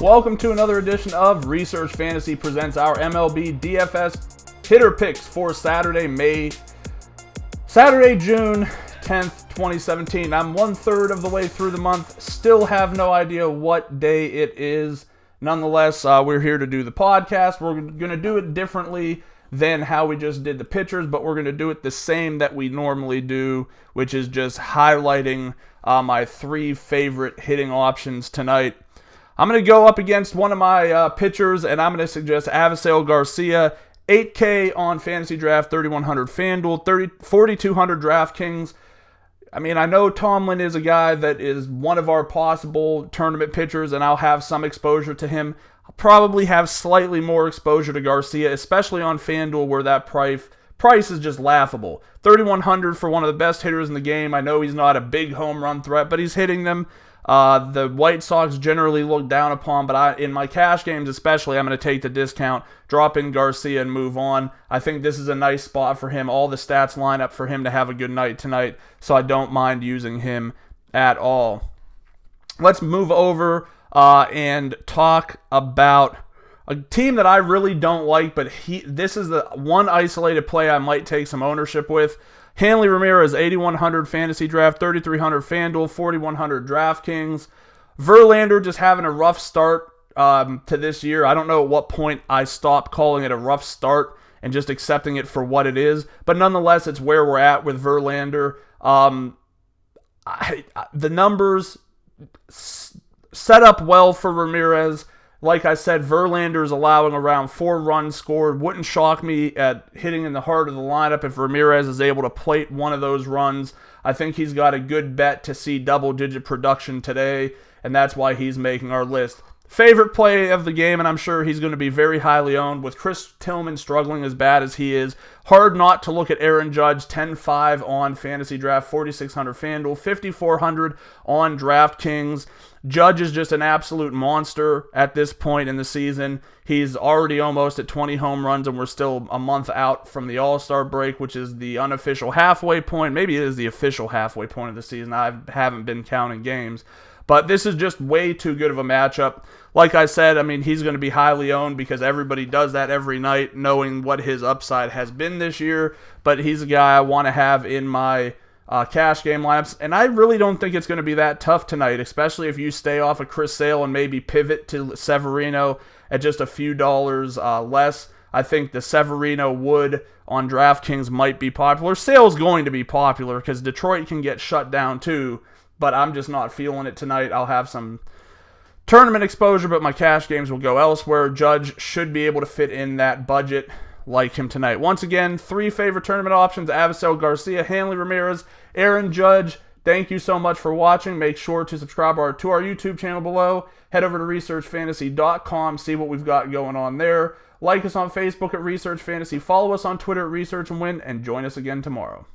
welcome to another edition of Research Fantasy presents our MLB DFS hitter picks for Saturday, June 10th, 2017. I'm 1/3 of the way through the month, still have no idea what day it is. Nonetheless, we're here to do the podcast. We're going to do it differently than how we just did the pitchers, but we're going to do it the same that we normally do, which is just highlighting my three favorite hitting options tonight. I'm going to go up against one of my pitchers, and I'm going to suggest Avisail Garcia, 8K on Fantasy Draft, 3,100 FanDuel, 4,200 DraftKings. I mean, I know Tomlin is a guy that is one of our possible tournament pitchers, and I'll have some exposure to him. I'll probably have slightly more exposure to Garcia, especially on FanDuel where that price is just laughable. 3,100 for one of the best hitters in the game. I know he's not a big home run threat, but he's hitting them. The White Sox generally look down upon, but in my cash games especially, I'm going to take the discount, drop in Garcia, and move on. I think this is a nice spot for him. All the stats line up for him to have a good night tonight, so I don't mind using him at all. Let's move over and talk about a team that I really don't like, but this is the one isolated play I might take some ownership with. Hanley Ramirez, 8,100 Fantasy Draft, 3,300 FanDuel, 4,100 DraftKings. Verlander just having a rough start to this year. I don't know at what point I stopped calling it a rough start and just accepting it for what it is. But nonetheless, it's where we're at with Verlander. The numbers set up well for Ramirez. Like I said, Verlander is allowing around 4 runs scored. Wouldn't shock me at hitting in the heart of the lineup if Ramirez is able to plate one of those runs. I think he's got a good bet to see double-digit production today, and that's why he's making our list. Favorite play of the game, and I'm sure he's going to be very highly owned. With Chris Tillman struggling as bad as he is, hard not to look at Aaron Judge, 10-5 on Fantasy Draft, 4,600 FanDuel, 5,400 on DraftKings. Judge is just an absolute monster at this point in the season. He's already almost at 20 home runs, and we're still a month out from the All-Star break, which is the unofficial halfway point. Maybe it is the official halfway point of the season. I haven't been counting games. But this is just way too good of a matchup. Like I said, I mean, he's going to be highly owned because everybody does that every night, knowing what his upside has been this year. But he's a guy I want to have in my cash game lineups. And I really don't think it's going to be that tough tonight, especially if you stay off of Chris Sale and maybe pivot to Severino at just a few dollars less. I think the Severino Wood on DraftKings might be popular. Sale's going to be popular because Detroit can get shut down too. But I'm just not feeling it tonight. I'll have some tournament exposure, but my cash games will go elsewhere. Judge should be able to fit in that budget like him tonight. Once again, 3 favorite tournament options: Avisail Garcia, Hanley Ramirez, Aaron Judge. Thank you so much for watching. Make sure to subscribe to our YouTube channel below. Head over to researchfantasy.com, see what we've got going on there. Like us on Facebook at Research Fantasy. Follow us on Twitter at Research and Win, and join us again tomorrow.